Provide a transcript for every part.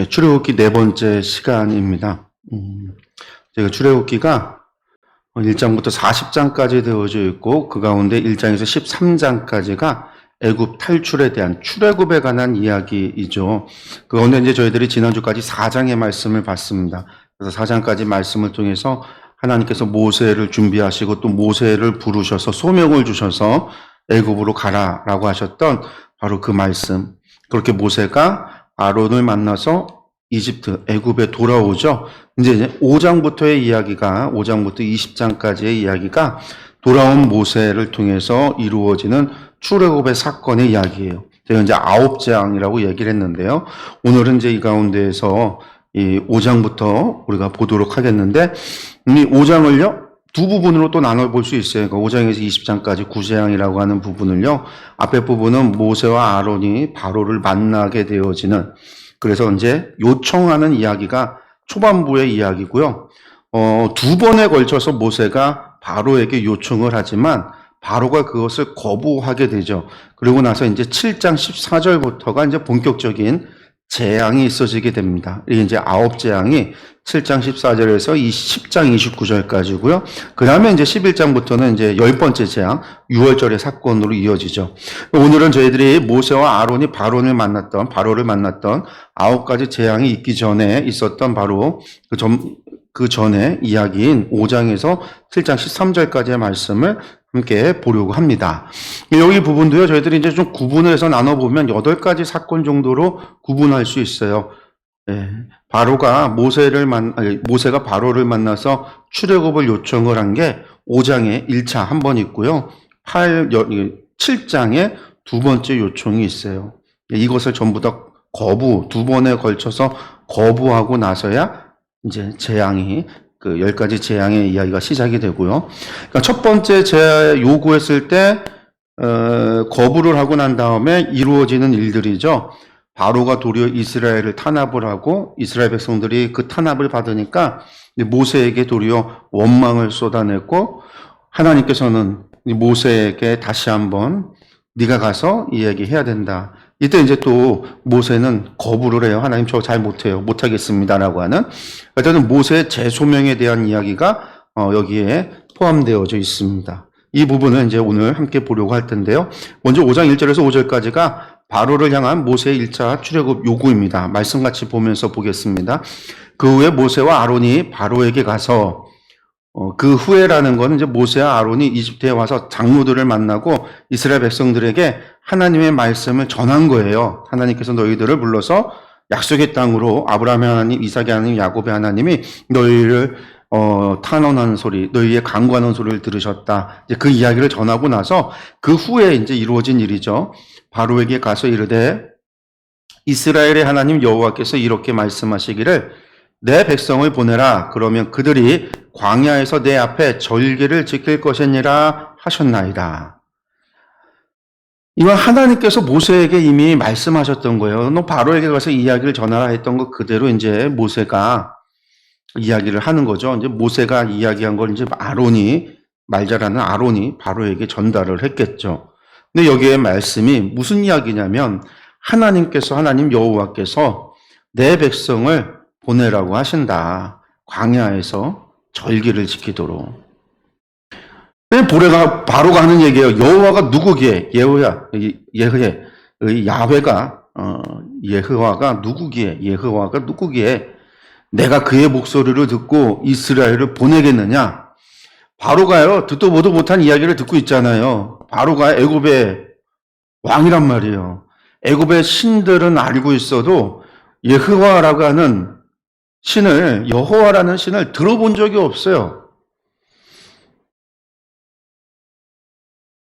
출애굽기 네 번째 시간입니다. 제가 출애굽기가 1장부터 40장까지 되어져 있고 그 가운데 1장에서 13장까지가 애굽 탈출에 대한 출애굽에 관한 이야기이죠. 그 가운데 이제 저희들이 지난주까지 4장의 말씀을 봤습니다. 그래서 4장까지 말씀을 통해서 하나님께서 모세를 준비하시고 또 모세를 부르셔서 소명을 주셔서 애굽으로 가라라고 하셨던 바로 그 말씀. 그렇게 모세가 아론을 만나서 이집트, 애굽에 돌아오죠. 이제 5장부터의 이야기가, 5장부터 20장까지의 이야기가 돌아온 모세를 통해서 이루어지는 출애굽의 사건의 이야기예요. 제가 이제 9장이라고 얘기를 했는데요. 오늘은 이제 이 가운데에서 이 5장부터 우리가 보도록 하겠는데, 이 5장을요, 두 부분으로 또 나눠볼 수 있어요. 그러니까 5장에서 20장까지 구제양이라고 하는 부분을요, 앞에 부분은 모세와 아론이 바로를 만나게 되어지는, 그래서 이제 요청하는 이야기가 초반부의 이야기고요. 두 번에 걸쳐서 모세가 바로에게 요청을 하지만 바로가 그것을 거부하게 되죠. 그리고 나서 이제 7장 14절부터가 이제 본격적인 재앙이 있어지게 됩니다. 이게 이제 9재앙이 7장 14절에서 10장 29절까지고요. 그 다음에 이제 11장부터는 이제 10번째 재앙, 6월절의 사건으로 이어지죠. 오늘은 저희들이 모세와 아론이 바로를 만났던 9가지 재앙이 있기 전에 있었던 바로 그 전에 이야기인 5장에서 7장 13절까지의 말씀을 함께 보려고 합니다. 여기 부분도요, 저희들이 이제 좀 구분을 해서 나눠보면 8가지 사건 정도로 구분할 수 있어요. 모세가 바로를 만나서 출애굽을 요청을 한 게 5장에 1차 한 번 있고요. 7장에 두 번째 요청이 있어요. 이것을 전부 다 두 번에 걸쳐서 거부하고 나서야 이제 재앙이, 그 10가지 재앙의 이야기가 시작이 되고요. 그러니까 첫 번째 요구했을 때, 거부를 하고 난 다음에 이루어지는 일들이죠. 바로가 도리어 이스라엘을 탄압을 하고 이스라엘 백성들이 그 탄압을 받으니까 모세에게 도리어 원망을 쏟아냈고, 하나님께서는 모세에게 다시 한번 네가 가서 이야기해야 된다. 이때 이제 또 모세는 거부를 해요. 하나님 저 잘 못해요. 못하겠습니다라고 하는. 어쨌든 모세의 재소명에 대한 이야기가 여기에 포함되어져 있습니다. 이 부분은 이제 오늘 함께 보려고 할 텐데요. 먼저 5장 1절에서 5절까지가 바로를 향한 모세의 1차 출애굽 요구입니다. 말씀 같이 보면서 보겠습니다. 그 후에 모세와 아론이 바로에게 가서 그 후에라는 것은 이제 모세와 아론이 이집트에 와서 장로들을 만나고 이스라엘 백성들에게 하나님의 말씀을 전한 거예요. 하나님께서 너희들을 불러서 약속의 땅으로 아브라함의 하나님, 이삭의 하나님, 야곱의 하나님이 너희를 탄원하는 소리, 너희의 간구하는 소리를 들으셨다. 이제 그 이야기를 전하고 나서 그 후에 이제 이루어진 일이죠. 바로에게 가서 이르되 이스라엘의 하나님 여호와께서 이렇게 말씀하시기를 내 백성을 보내라. 그러면 그들이 광야에서 내 앞에 절기를 지킬 것이니라 하셨나이다. 이건 하나님께서 모세에게 이미 말씀하셨던 거예요. 너 바로에게 가서 이야기를 전하라 했던 것 그대로 이제 모세가 이야기를 하는 거죠. 이제 모세가 이야기한 걸 이제 말 잘하는 아론이 바로에게 전달을 했겠죠. 근데 여기에 말씀이 무슨 이야기냐면 하나님 여호와께서 내 백성을 보내라고 하신다. 광야에서 절기를 지키도록. 바로가 하는 얘기예요. 여호와가 누구기에? 예흐와가 누구기에? 내가 그의 목소리를 듣고 이스라엘을 보내겠느냐? 바로가요, 듣도 보도 못한 이야기를 듣고 있잖아요. 바로가 애굽의 왕이란 말이에요. 애굽의 신들은 알고 있어도 예흐와라고 하는 여호와라는 신을 들어본 적이 없어요.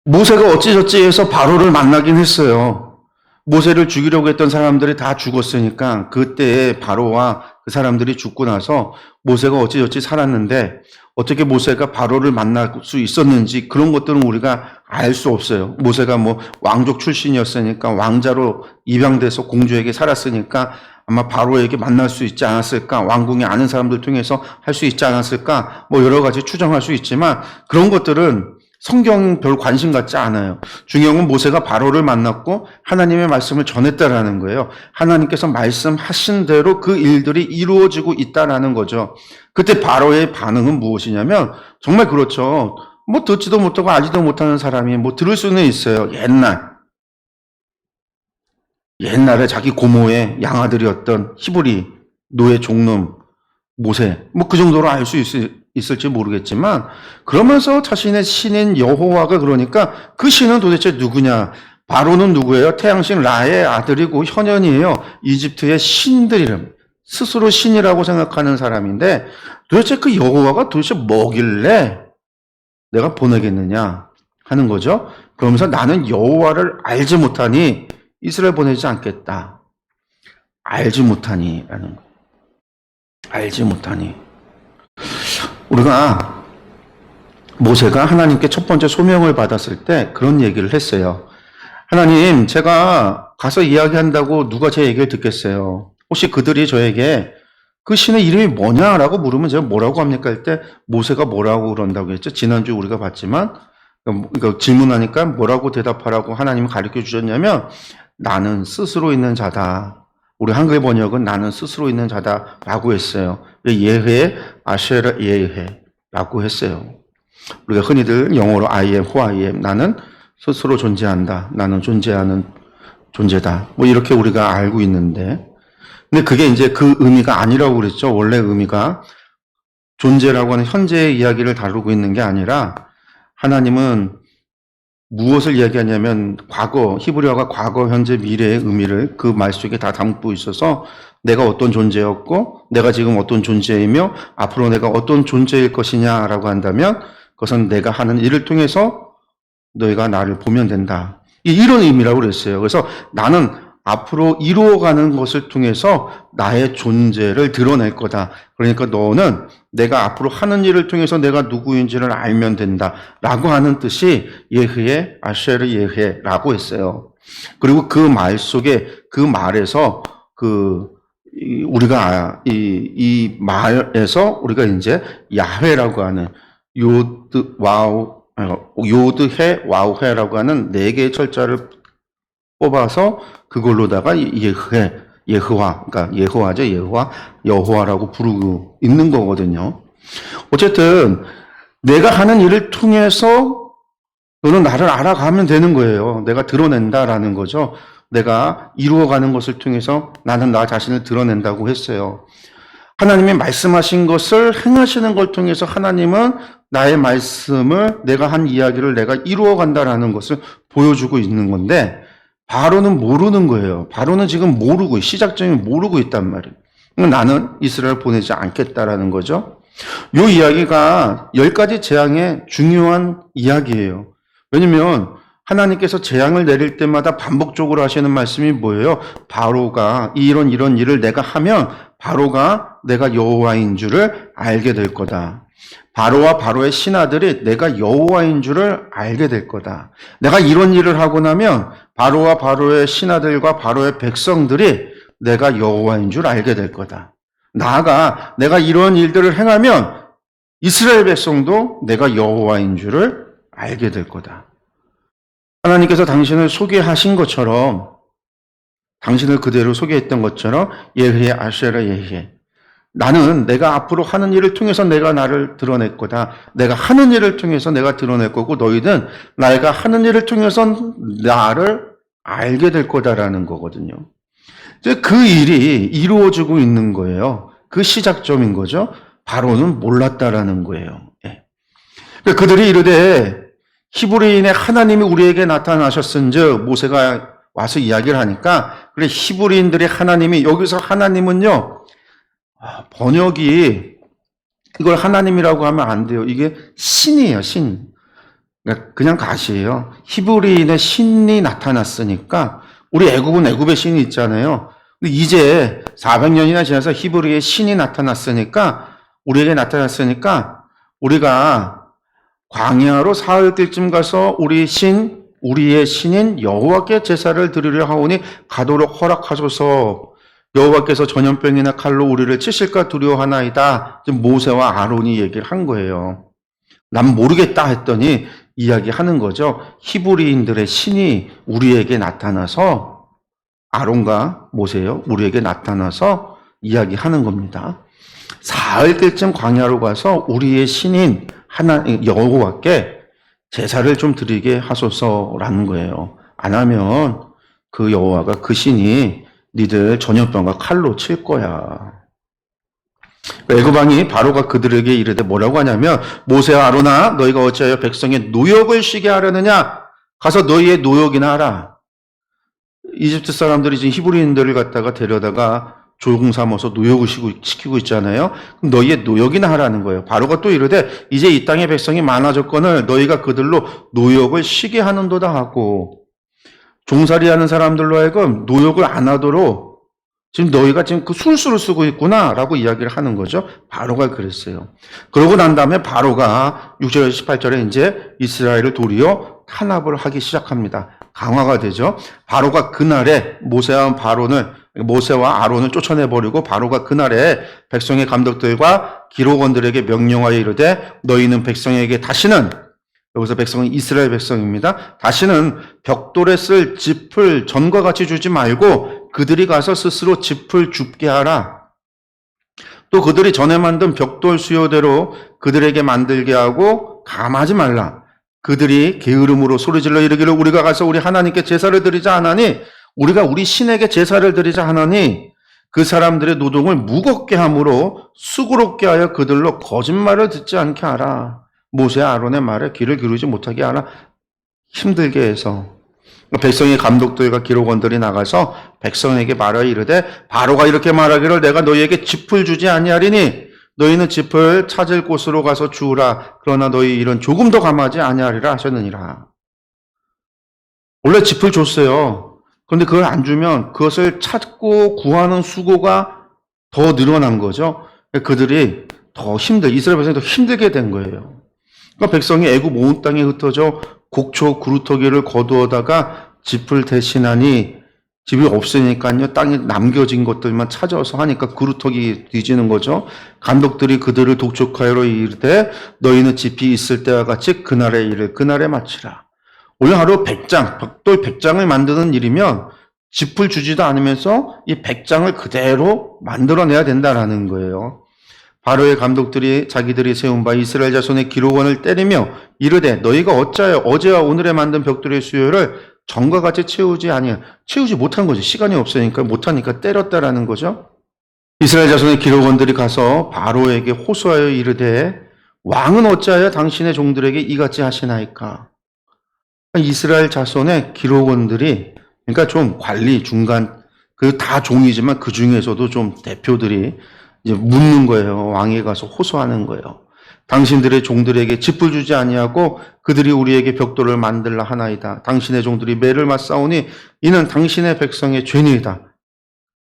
모세가 어찌저찌 해서 바로를 만나긴 했어요. 모세를 죽이려고 했던 사람들이 다 죽었으니까 그때 바로와 그 사람들이 죽고 나서 모세가 어찌저찌 살았는데 어떻게 모세가 바로를 만날 수 있었는지 그런 것들은 우리가 알 수 없어요. 모세가 왕족 출신이었으니까 왕자로 입양돼서 공주에게 살았으니까 아마 바로에게 만날 수 있지 않았을까? 왕궁에 아는 사람들 통해서 할 수 있지 않았을까? 여러 가지 추정할 수 있지만 그런 것들은 성경 별 관심 갖지 않아요. 중요한 건 모세가 바로를 만났고 하나님의 말씀을 전했다라는 거예요. 하나님께서 말씀하신 대로 그 일들이 이루어지고 있다라는 거죠. 그때 바로의 반응은 무엇이냐면 정말 그렇죠. 뭐 듣지도 못하고 알지도 못하는 사람이 뭐 들을 수는 있어요. 옛날에 자기 고모의 양아들이었던 히브리 노예 종놈 모세, 뭐 그 정도로 알 수 있을지 모르겠지만, 그러면서 자신의 신인 여호와가 그러니까 그 신은 도대체 누구냐? 바로는 누구예요? 태양신 라의 아들이고 현현이에요. 이집트의 신들 이름. 스스로 신이라고 생각하는 사람인데 도대체 그 여호와가 도대체 뭐길래 내가 보내겠느냐 하는 거죠. 그러면서 나는 여호와를 알지 못하니 이스라엘 보내지 않겠다. 알지 못하니라는 거. 알지 못하니. 우리가 모세가 하나님께 첫 번째 소명을 받았을 때 그런 얘기를 했어요. 하나님, 제가 가서 이야기한다고 누가 제 얘기를 듣겠어요? 혹시 그들이 저에게 그 신의 이름이 뭐냐라고 물으면 제가 뭐라고 합니까? 할 때 모세가 뭐라고 그런다고 했죠? 지난주에 우리가 봤지만 그러니까 질문하니까 뭐라고 대답하라고 하나님이 가르쳐 주셨냐면 나는 스스로 있는 자다. 우리 한글 번역은 나는 스스로 있는 자다라고 했어요. 예헤, 아쉐라 예헤라고 했어요. 우리가 흔히들 영어로 I am who I am. 나는 스스로 존재한다. 나는 존재하는 존재다. 뭐 이렇게 우리가 알고 있는데, 근데 그게 이제 그 의미가 아니라고 그랬죠. 원래 의미가 존재라고 하는 현재의 이야기를 다루고 있는 게 아니라 하나님은 무엇을 이야기하냐면 과거, 히브리어가 과거, 현재, 미래의 의미를 그 말 속에 다 담고 있어서 내가 어떤 존재였고 내가 지금 어떤 존재이며 앞으로 내가 어떤 존재일 것이냐라고 한다면 그것은 내가 하는 일을 통해서 너희가 나를 보면 된다. 이런 의미라고 그랬어요. 그래서 나는 앞으로 이루어가는 것을 통해서 나의 존재를 드러낼 거다. 그러니까 너는 내가 앞으로 하는 일을 통해서 내가 누구인지를 알면 된다. 라고 하는 뜻이 예흐의 아쉐르 예헤라고 했어요. 그리고 그 말 속에 그 말에서 우리가 이 말에서 우리가 이제 야훼라고 하는 요드해 와우해라고 하는 네 개의 철자를 뽑아서 그걸로다가 예흐와, 그러니까 예호와죠. 여호와라고 부르고 있는 거거든요. 어쨌든 내가 하는 일을 통해서 너는 나를 알아가면 되는 거예요. 내가 드러낸다라는 거죠. 내가 이루어가는 것을 통해서 나는 나 자신을 드러낸다고 했어요. 하나님이 말씀하신 것을 행하시는 걸 통해서 하나님은 나의 말씀을 내가 한 이야기를 내가 이루어간다라는 것을 보여주고 있는 건데 바로는 모르는 거예요. 바로는 지금 모르고 시작점이 모르고 있단 말이에요. 나는 이스라엘 보내지 않겠다라는 거죠. 이 이야기가 10가지 재앙의 중요한 이야기예요. 왜냐면 하나님께서 재앙을 내릴 때마다 반복적으로 하시는 말씀이 뭐예요? 바로가 이런 일을 내가 하면 바로가 내가 여호와인 줄을 알게 될 거다. 바로와 바로의 신하들이 내가 여호와인 줄을 알게 될 거다. 내가 이런 일을 하고 나면 바로와 바로의 신하들과 바로의 백성들이 내가 여호와인 줄 알게 될 거다. 나아가 내가 이런 일들을 행하면 이스라엘 백성도 내가 여호와인 줄을 알게 될 거다. 하나님께서 당신을 소개하신 것처럼 당신을 그대로 소개했던 것처럼 예헤 아쉐라 예헤 나는 내가 앞으로 하는 일을 통해서 내가 나를 드러낼 거다. 내가 하는 일을 통해서 내가 드러낼 거고 너희는 내가 하는 일을 통해서 나를 알게 될 거다라는 거거든요. 그 일이 이루어지고 있는 거예요. 그 시작점인 거죠. 바로는 몰랐다라는 거예요. 그들이 이르되 히브리인의 하나님이 우리에게 나타나셨은즉 모세가 와서 이야기를 하니까 그래 히브리인들의 하나님이 여기서 하나님은요. 번역이 이걸 하나님이라고 하면 안 돼요. 이게 신이에요, 신. 그냥 가시예요. 히브리인의 신이 나타났으니까 우리 애굽은 애굽의 신이 있잖아요. 근데 이제 400년이나 지나서 히브리의 신이 나타났으니까 우리에게 나타났으니까 우리가 광야로 사흘길쯤 가서 우리의 신인 여호와께 제사를 드리려 하오니 가도록 허락하소서. 여호와께서 전염병이나 칼로 우리를 치실까 두려워하나이다. 모세와 아론이 얘기를 한 거예요. 난 모르겠다 했더니 이야기하는 거죠. 히브리인들의 신이 우리에게 나타나서, 아론과 모세요, 우리에게 나타나서 이야기하는 겁니다. 사흘 때쯤 광야로 가서 우리의 신인 하나님 여호와께 제사를 좀 드리게 하소서라는 거예요. 안 하면 그 여호와가, 그 신이 니들 전염병과 칼로 칠 거야. 애굽 왕이 바로가 그들에게 이르되 뭐라고 하냐면, 모세와 아론아, 너희가 어찌하여 백성의 노역을 쉬게 하려느냐? 가서 너희의 노역이나 하라. 이집트 사람들이 지금 히브리인들을 갖다가 데려다가 조공 삼아서 노역을 시키고 있잖아요. 그럼 너희의 노역이나 하라는 거예요. 바로가 또 이르되 이제 이 땅의 백성이 많아졌거늘 너희가 그들로 노역을 쉬게 하는도다 하고, 종살이하는 사람들로 하여금 노역을 안 하도록 지금 너희가 지금 그 술수를 쓰고 있구나라고 이야기를 하는 거죠. 바로가 그랬어요. 그러고 난 다음에 바로가 6절 18절에 이제 이스라엘을 도리어 탄압을 하기 시작합니다. 강화가 되죠. 바로가 그날에 모세와 아론을 쫓아내버리고, 바로가 그날에 백성의 감독들과 기록원들에게 명령하여 이르되 너희는 백성에게 다시는, 여기서 백성은 이스라엘 백성입니다, 다시는 벽돌에 쓸 짚을 전과 같이 주지 말고 그들이 가서 스스로 짚을 줍게 하라. 또 그들이 전에 만든 벽돌 수요대로 그들에게 만들게 하고 감하지 말라. 그들이 게으름으로 소리질러 이르기를 우리가 가서 우리 하나님께 제사를 드리자 하나니, 우리가 우리 신에게 제사를 드리자 하나니 그 사람들의 노동을 무겁게 함으로 수고롭게 하여 그들로 거짓말을 듣지 않게 하라. 모세 아론의 말에 귀를 기울이지 못하게 하라. 힘들게 해서 백성의 감독들과 기록원들이 나가서 백성에게 말하여 이르되 바로가 이렇게 말하기를 내가 너희에게 짚을 주지 아니하리니 너희는 짚을 찾을 곳으로 가서 주우라. 그러나 너희 일은 조금 더 감하지 아니하리라 하셨느니라. 원래 짚을 줬어요. 그런데 그걸 안 주면 그것을 찾고 구하는 수고가 더 늘어난 거죠. 그들이 이스라엘 백성이 더 힘들게 된 거예요. 그러니까 백성이 애굽 온 땅에 흩어져 곡초 그루터기를 거두어다가 짚을 대신하니, 집이 없으니까요, 땅에 남겨진 것들만 찾아서 하니까 그루터기 뒤지는 거죠. 감독들이 그들을 독촉하여 이르되 너희는 짚이 있을 때와 같이 그날의 일을 그날에 마치라. 원래 하루 벽돌 100장을 만드는 일이면 짚을 주지도 않으면서 이 100장을 그대로 만들어내야 된다라는 거예요. 바로의 감독들이 자기들이 세운 바 이스라엘 자손의 기록원을 때리며 이르되 너희가 어찌하여 어제와 오늘에 만든 벽돌의 수요를 전과 같이 채우지 못한 거죠. 시간이 없으니까 못하니까 때렸다라는 거죠. 이스라엘 자손의 기록원들이 가서 바로에게 호소하여 이르되 왕은 어찌하여 당신의 종들에게 이같이 하시나이까. 이스라엘 자손의 기록원들이, 그러니까 좀 관리 중간, 다 종이지만 그 중에서도 좀 대표들이 이제 묻는 거예요. 왕에 가서 호소하는 거예요. 당신들의 종들에게 짚을 주지 아니하고 그들이 우리에게 벽돌을 만들라 하나이다. 당신의 종들이 매를 맞사오니 이는 당신의 백성의 죄니이다.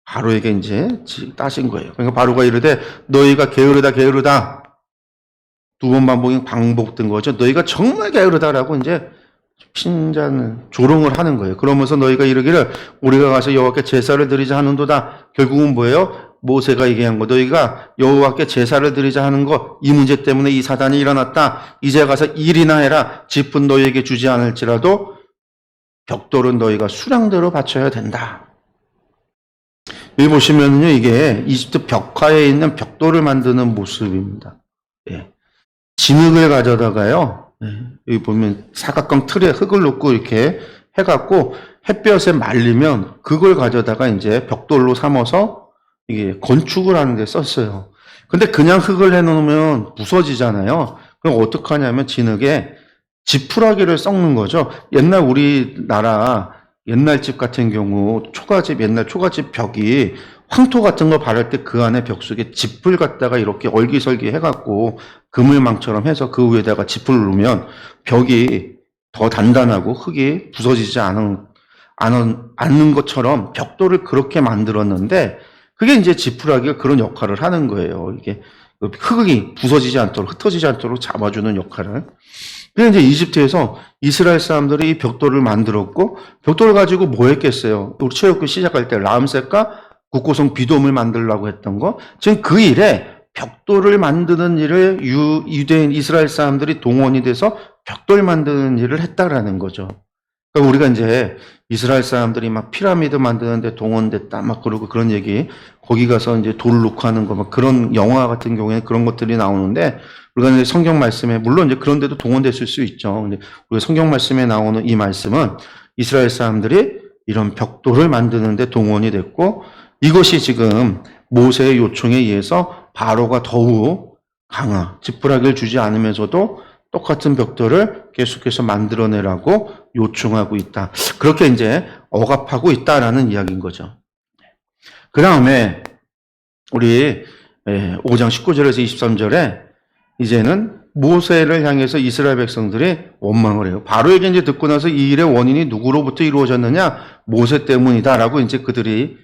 바로에게 이제 따신 거예요. 그러니까 바로가 이르되 너희가 게으르다. 두 번 반복된 거죠. 너희가 정말 게으르다라고 이제 핀잔 조롱을 하는 거예요. 그러면서 너희가 이르기를 우리가 가서 여호와께 제사를 드리자 하는도다. 결국은 뭐예요? 모세가 얘기한 거, 너희가 여호와께 제사를 드리자 하는 거, 이 문제 때문에 이 사단이 일어났다. 이제 가서 일이나 해라. 짚은 너희에게 주지 않을지라도 벽돌은 너희가 수량대로 바쳐야 된다. 여기 보시면요, 이게 이집트 벽화에 있는 벽돌을 만드는 모습입니다. 예. 진흙을 가져다가요, 여기 보면 사각형 틀에 흙을 넣고 이렇게 해갖고 햇볕에 말리면 그걸 가져다가 이제 벽돌로 삼아서 이게 건축을 하는데 썼어요. 근데 그냥 흙을 해놓으면 부서지잖아요. 그럼 어떡하냐면 진흙에 지푸라기를 썩는 거죠. 옛날 우리나라 옛날 집 같은 경우 옛날 초가집 벽이 황토 같은 거 바를 때 그 안에 벽 속에 짚을 갖다가 이렇게 얼기설기 해갖고 그물망처럼 해서 그 위에다가 짚을 놓으면 벽이 더 단단하고 흙이 부서지지 않는 것처럼 벽돌을 그렇게 만들었는데, 그게 이제 지푸라기가 그런 역할을 하는 거예요. 이게 흙이 부서지지 않도록, 흩어지지 않도록 잡아주는 역할을. 그래서 이제 이집트에서 이스라엘 사람들이 이 벽돌을 만들었고, 벽돌을 가지고 뭐 했겠어요? 우리 체육교 시작할 때 라암셋과 국고성 비돔을 만들려고 했던 거. 지금 그 일에 벽돌을 만드는 일을 유대인 이스라엘 사람들이 동원이 돼서 벽돌 만드는 일을 했다라는 거죠. 그러니까 우리가 이제 이스라엘 사람들이 막 피라미드 만드는데 동원됐다 막 그러고 그런 얘기, 거기 가서 이제 돌 놓고 하는 거 막 그런 영화 같은 경우에 그런 것들이 나오는데, 우리가 이제 성경 말씀에 물론 이제 그런 데도 동원됐을 수 있죠. 근데 우리가 성경 말씀에 나오는 이 말씀은 이스라엘 사람들이 이런 벽돌을 만드는데 동원이 됐고, 이것이 지금 모세의 요청에 의해서 바로가 더욱 지푸라기를 주지 않으면서도 똑같은 벽돌을 계속해서 만들어내라고 요청하고 있다. 그렇게 이제 억압하고 있다라는 이야기인 거죠. 그 다음에 우리 5장 19절에서 23절에 이제는 모세를 향해서 이스라엘 백성들이 원망을 해요. 바로에게 이제 듣고 나서 이 일의 원인이 누구로부터 이루어졌느냐? 모세 때문이다라고 이제 그들이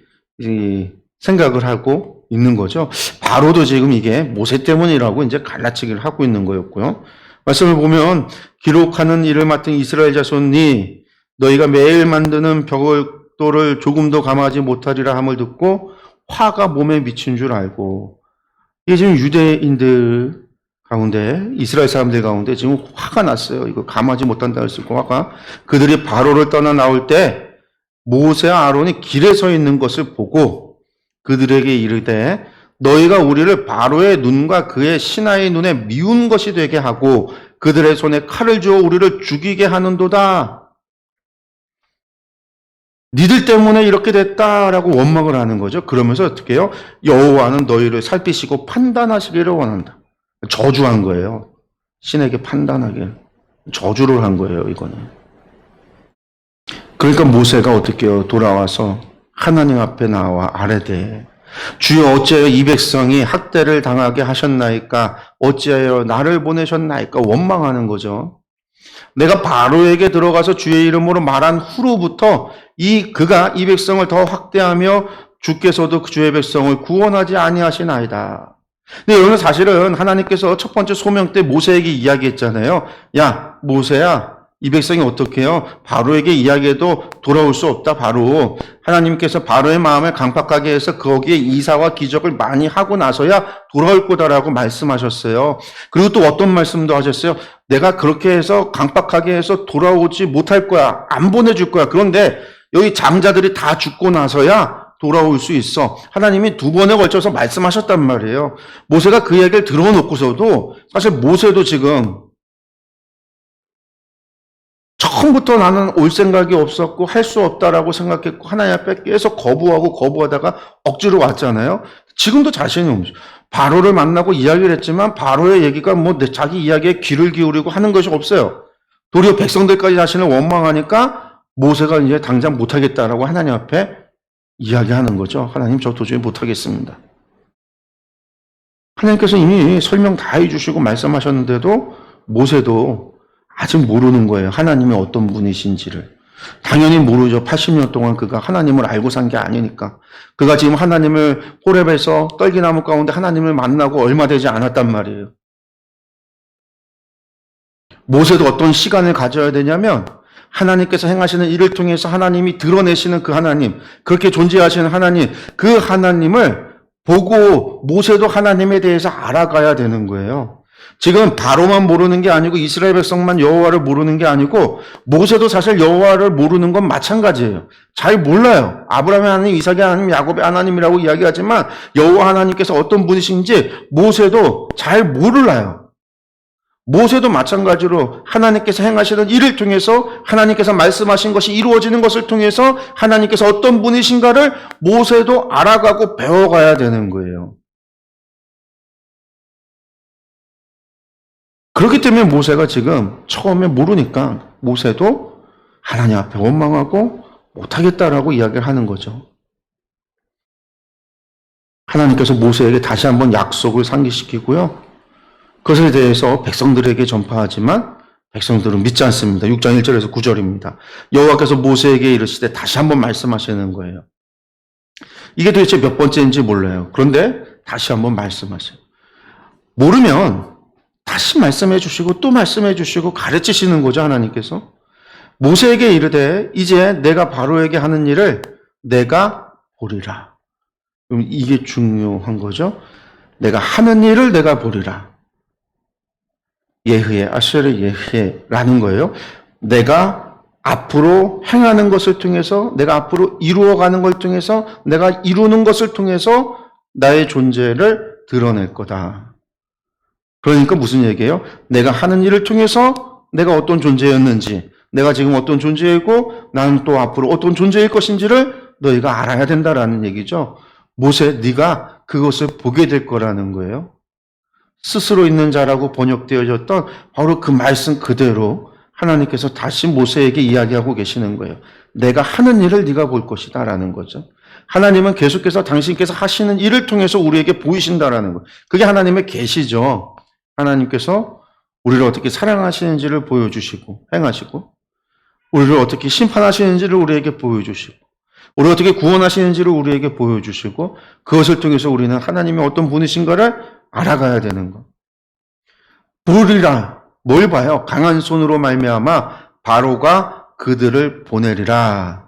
생각을 하고 있는 거죠. 바로도 지금 이게 모세 때문이라고 이제 갈라치기를 하고 있는 거였고요. 말씀을 보면 기록하는 일을 맡은 이스라엘 자손이 너희가 매일 만드는 벽돌을 조금도 감하지 못하리라 함을 듣고 화가 몸에 미친 줄 알고, 이게 지금 유대인들 가운데, 이스라엘 사람들 가운데 지금 화가 났어요. 이거 감하지 못한다 했었고, 화가. 그들이 바로를 떠나 나올 때 모세와 아론이 길에 서 있는 것을 보고 그들에게 이르되 너희가 우리를 바로의 눈과 그의 신하의 눈에 미운 것이 되게 하고 그들의 손에 칼을 주어 우리를 죽이게 하는도다. 니들 때문에 이렇게 됐다라고 원망을 하는 거죠. 그러면서 어떻게 해요? 여호와는 너희를 살피시고 판단하시기를 원한다. 저주한 거예요. 신에게 판단하게. 저주를 한 거예요, 이거는. 그러니까 모세가 어떻게 해요? 돌아와서 하나님 앞에 나와 아뢰되 주여 어찌하여 이 백성이 학대를 당하게 하셨나이까? 어찌하여 나를 보내셨나이까? 원망하는 거죠. 내가 바로에게 들어가서 주의 이름으로 말한 후로부터 그가 이 백성을 더 확대하며 주께서도 주의 백성을 구원하지 아니하시나이다. 근데 여러분, 사실은 하나님께서 첫 번째 소명 때 모세에게 이야기했잖아요. 야, 모세야, 이 백성이 어떻게 해요? 바로에게 이야기해도 돌아올 수 없다. 바로 하나님께서 바로의 마음을 강팍하게 해서 거기에 이사와 기적을 많이 하고 나서야 돌아올 거다라고 말씀하셨어요. 그리고 또 어떤 말씀도 하셨어요? 내가 그렇게 해서 강팍하게 해서 돌아오지 못할 거야. 안 보내줄 거야. 그런데 여기 장자들이 다 죽고 나서야 돌아올 수 있어. 하나님이 두 번에 걸쳐서 말씀하셨단 말이에요. 모세가 그 얘기를 들어놓고서도 사실 모세도 지금 처음부터 나는 올 생각이 없었고 할 수 없다라고 생각했고 하나님 앞에 계속 거부하다가 억지로 왔잖아요. 지금도 자신이 없죠. 바로를 만나고 이야기를 했지만 바로의 얘기가 자기 이야기에 귀를 기울이고 하는 것이 없어요. 도리어 백성들까지 자신을 원망하니까 모세가 이제 당장 못하겠다라고 하나님 앞에 이야기하는 거죠. 하나님, 저 도저히 못하겠습니다. 하나님께서 이미 설명 다 해주시고 말씀하셨는데도 모세도 아직 모르는 거예요. 하나님이 어떤 분이신지를. 당연히 모르죠. 80년 동안 그가 하나님을 알고 산 게 아니니까. 그가 지금 하나님을 호렙에서 떨기나무 가운데 하나님을 만나고 얼마 되지 않았단 말이에요. 모세도 어떤 시간을 가져야 되냐면 하나님께서 행하시는 일을 통해서 하나님이 드러내시는 그 하나님, 그렇게 존재하시는 하나님, 그 하나님을 보고 모세도 하나님에 대해서 알아가야 되는 거예요. 지금 바로만 모르는 게 아니고 이스라엘 백성만 여호와를 모르는 게 아니고 모세도 사실 여호와를 모르는 건 마찬가지예요. 잘 몰라요. 아브라함의 하나님, 이삭의 하나님, 야곱의 하나님이라고 이야기하지만 여호와 하나님께서 어떤 분이신지 모세도 잘 몰라요. 모세도 마찬가지로 하나님께서 행하시는 일을 통해서 하나님께서 말씀하신 것이 이루어지는 것을 통해서 하나님께서 어떤 분이신가를 모세도 알아가고 배워가야 되는 거예요. 그렇기 때문에 모세가 지금 처음에 모르니까 모세도 하나님 앞에 원망하고 못하겠다라고 이야기를 하는 거죠. 하나님께서 모세에게 다시 한번 약속을 상기시키고요. 그것에 대해서 백성들에게 전파하지만 백성들은 믿지 않습니다. 6장 1절에서 9절입니다. 여호와께서 모세에게 이르시되 다시 한번 말씀하시는 거예요. 이게 도대체 몇 번째인지 몰라요. 그런데 다시 한번 말씀하세요. 모르면 다시 말씀해 주시고 또 말씀해 주시고 가르치시는 거죠, 하나님께서. 모세에게 이르되 이제 내가 바로에게 하는 일을 내가 보리라. 그럼 이게 중요한 거죠. 내가 하는 일을 내가 보리라. 예흐에, 아쉐르 예흐에라는 거예요. 내가 앞으로 행하는 것을 통해서, 내가 앞으로 이루어가는 걸 통해서, 내가 이루는 것을 통해서 나의 존재를 드러낼 거다. 그러니까 무슨 얘기예요? 내가 하는 일을 통해서 내가 어떤 존재였는지, 내가 지금 어떤 존재이고 나는 또 앞으로 어떤 존재일 것인지를 너희가 알아야 된다라는 얘기죠. 모세, 네가 그것을 보게 될 거라는 거예요. 스스로 있는 자라고 번역되어졌던 바로 그 말씀 그대로 하나님께서 다시 모세에게 이야기하고 계시는 거예요. 내가 하는 일을 네가 볼 것이다 라는 거죠. 하나님은 계속해서 당신께서 하시는 일을 통해서 우리에게 보이신다라는 거예요. 그게 하나님의 계시죠. 하나님께서 우리를 어떻게 사랑하시는지를 보여주시고 행하시고, 우리를 어떻게 심판하시는지를 우리에게 보여주시고, 우리를 어떻게 구원하시는지를 우리에게 보여주시고, 그것을 통해서 우리는 하나님이 어떤 분이신가를 알아가야 되는 것. 보리라, 뭘 봐요? 강한 손으로 말미암아 바로가 그들을 보내리라.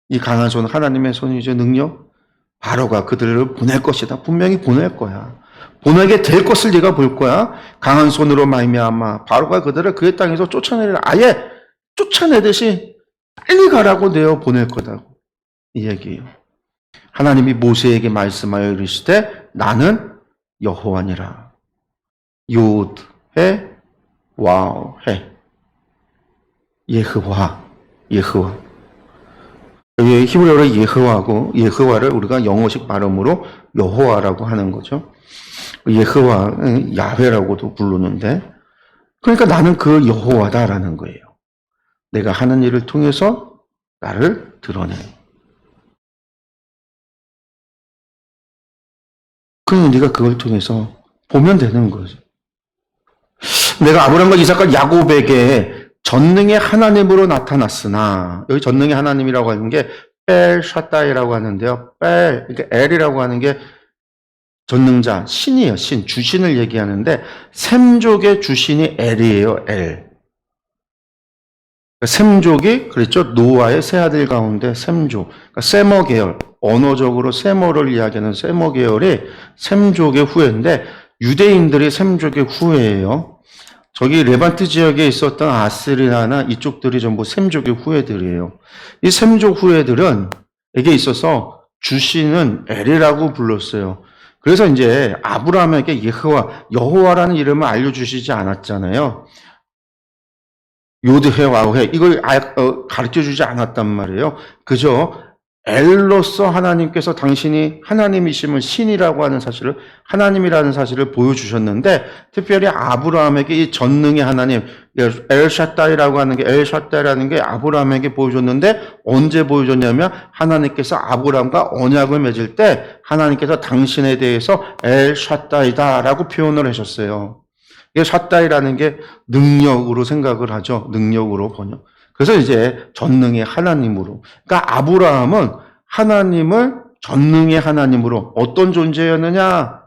이 강한 손은 하나님의 손이죠. 능력. 바로가 그들을 보낼 것이다. 분명히 보낼 거야. 보내게 될 것을 네가 볼 거야. 강한 손으로 말미암아 바로가 그들을 그의 땅에서 쫓아내리라. 아예 쫓아내듯이 빨리 가라고 내어 보낼 거다고. 이 얘기예요. 하나님이 모세에게 말씀하여 이르시되 나는 여호와니라. 요드해 와해 예흐와. 여기 히브리어로 예흐와고, 예흐와를 우리가 영어식 발음으로 여호와라고 하는 거죠. 예흐와, 야훼라고도 부르는데, 그러니까 나는 그 여호와다라는 거예요. 내가 하는 일을 통해서 나를 드러내. 그러면 네가 그걸 통해서 보면 되는 거죠. 내가 아브라함과 이삭과 야곱에게 전능의 하나님으로 나타났으나, 여기 전능의 하나님이라고 하는 게 벨샤다이라고 하는데요. 그러니까 엘이라고 하는 게 전능자, 신이에요. 신, 주신을 얘기하는데 셈족의 주신이 엘이에요. 엘. 셈족이 그랬죠. 노아의 세 아들 가운데 셈족. 그러니까 세머 계열, 언어적으로 세머를 이야기하는 세머 계열이 셈족의 후예인데 유대인들이 셈족의 후예예요. 저기 레반트 지역에 있었던 아스리나나 이쪽들이 전부 셈족의 후예들이에요. 이 셈족 후예들은 에게 있어서 주신은 엘이라고 불렀어요. 그래서 이제 아브라함에게 여호와라는 이름을 알려주시지 않았잖아요. 요드해 와우해 이걸 가르쳐주지 않았단 말이에요. 그저 엘로서 하나님께서 당신이 하나님이심을 신이라고 하는 사실을, 하나님이라는 사실을 보여주셨는데, 특별히 아브라함에게 이 전능의 하나님, 엘샤다이라고 하는 게, 엘샤다이라는 게 아브라함에게 보여줬는데, 언제 보여줬냐면, 하나님께서 아브라함과 언약을 맺을 때, 하나님께서 당신에 대해서 엘샤다이다라고 표현을 하셨어요. 이 샤다이라는 게 능력으로 생각을 하죠. 능력으로 번역. 그래서 이제 전능의 하나님으로. 그러니까 아브라함은 하나님을 전능의 하나님으로 어떤 존재였느냐?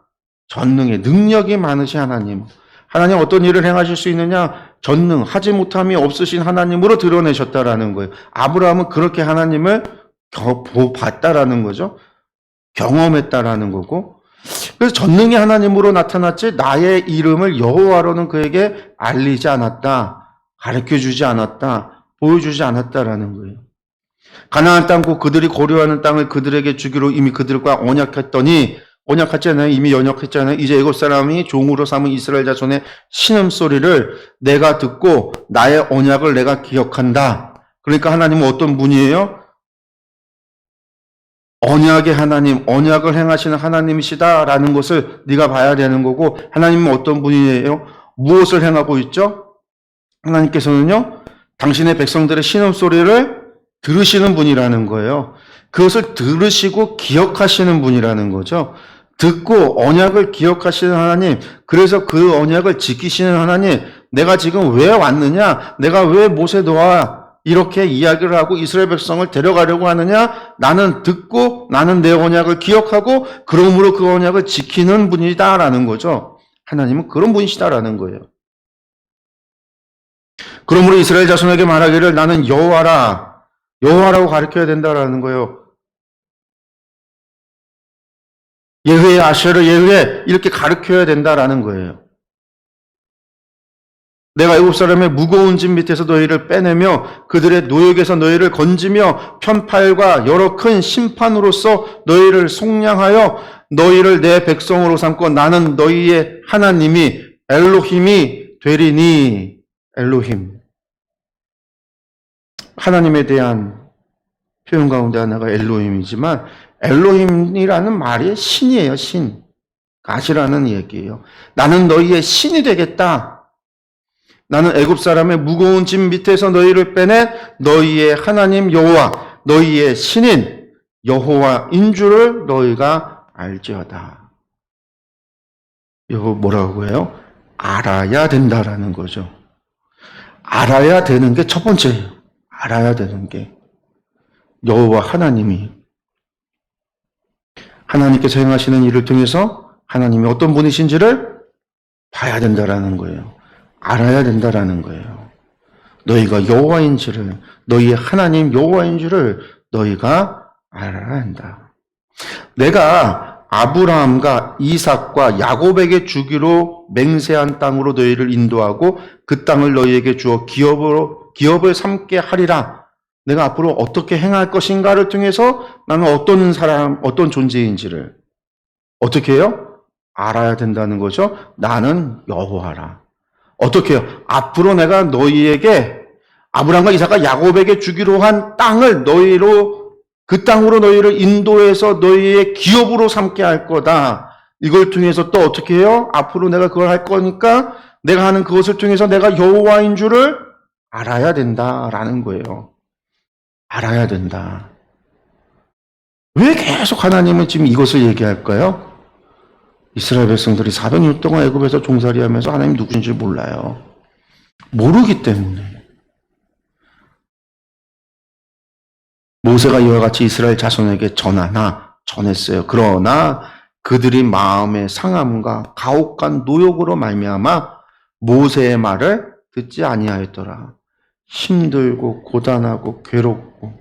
전능의 능력이 많으신 하나님. 하나님 어떤 일을 행하실 수 있느냐? 전능, 하지 못함이 없으신 하나님으로 드러내셨다라는 거예요. 아브라함은 그렇게 하나님을 봤다라는 거죠. 경험했다라는 거고. 그래서 전능의 하나님으로 나타났지 나의 이름을 여호와로는 그에게 알리지 않았다. 가르쳐주지 않았다. 보여주지 않았다라는 거예요. 가나안 땅 곧 그들이 거류하는 땅을 그들에게 주기로 이미 그들과 언약했더니, 언약했잖아요. 이미 언약했잖아요. 이제 애굽 사람이 종으로 삼은 이스라엘 자손의 신음소리를 내가 듣고 나의 언약을 내가 기억한다. 그러니까 하나님은 어떤 분이에요? 언약의 하나님, 언약을 행하시는 하나님이시다라는 것을 네가 봐야 되는 거고, 하나님은 어떤 분이에요? 무엇을 행하고 있죠? 하나님께서는요, 당신의 백성들의 신음소리를 들으시는 분이라는 거예요. 그것을 들으시고 기억하시는 분이라는 거죠. 듣고 언약을 기억하시는 하나님, 그래서 그 언약을 지키시는 하나님, 내가 지금 왜 왔느냐? 내가 왜 모세 너와 이렇게 이야기를 하고 이스라엘 백성을 데려가려고 하느냐? 나는 듣고 나는 내 언약을 기억하고 그러므로 그 언약을 지키는 분이다라는 거죠. 하나님은 그런 분이시다라는 거예요. 그러므로 이스라엘 자손에게 말하기를 나는 여호와라고 가르쳐야 된다라는 거예요. 예후에 아쉐르 예후에 이렇게 가르쳐야 된다라는 거예요. 내가 애굽 사람의 무거운 짐 밑에서 너희를 빼내며 그들의 노역에서 너희를 건지며 편팔과 여러 큰 심판으로서 너희를 속량하여 너희를 내 백성으로 삼고 나는 너희의 하나님이 엘로힘이 되리니. 엘로힘. 하나님에 대한 표현 가운데 하나가 엘로힘이지만 엘로힘이라는 말이 신이에요. 신. 가시라는 얘기예요. 나는 너희의 신이 되겠다. 나는 애굽 사람의 무거운 짐 밑에서 너희를 빼내 너희의 하나님 여호와 너희의 신인 여호와인 줄을 너희가 알지어다. 이거 뭐라고 해요? 알아야 된다라는 거죠. 알아야 되는 게 첫 번째예요. 알아야 되는 게 여호와 하나님이 하나님께서 행하시는 일을 통해서 하나님이 어떤 분이신지를 봐야 된다라는 거예요. 알아야 된다라는 거예요. 너희가 여호와인지를, 너희의 하나님 여호와인지를 너희가 알아야 한다. 내가 아브라함과 이삭과 야곱에게 주기로 맹세한 땅으로 너희를 인도하고 그 땅을 너희에게 주어 기업을 삼게 하리라. 내가 앞으로 어떻게 행할 것인가를 통해서 나는 어떤 사람, 어떤 존재인지를 어떻게 해요? 알아야 된다는 거죠. 나는 여호와라. 어떻게 해요? 앞으로 내가 너희에게 아브라함과 이삭과 야곱에게 주기로 한 땅을 그 땅으로 너희를 인도해서 너희의 기업으로 삼게 할 거다. 이걸 통해서 또 어떻게 해요? 앞으로 내가 그걸 할 거니까 내가 하는 그것을 통해서 내가 여호와인 줄을 알아야 된다라는 거예요. 알아야 된다. 왜 계속 하나님은 지금 이것을 얘기할까요? 이스라엘 백성들이 400년 동안 애굽에서 종살이하면서 하나님 누구신지 몰라요. 모르기 때문에. 모세가 이와 같이 이스라엘 자손에게 전했어요. 그러나 그들이 마음의 상함과 가혹한 노역으로 말미암아 모세의 말을 듣지 아니하였더라. 힘들고 고단하고 괴롭고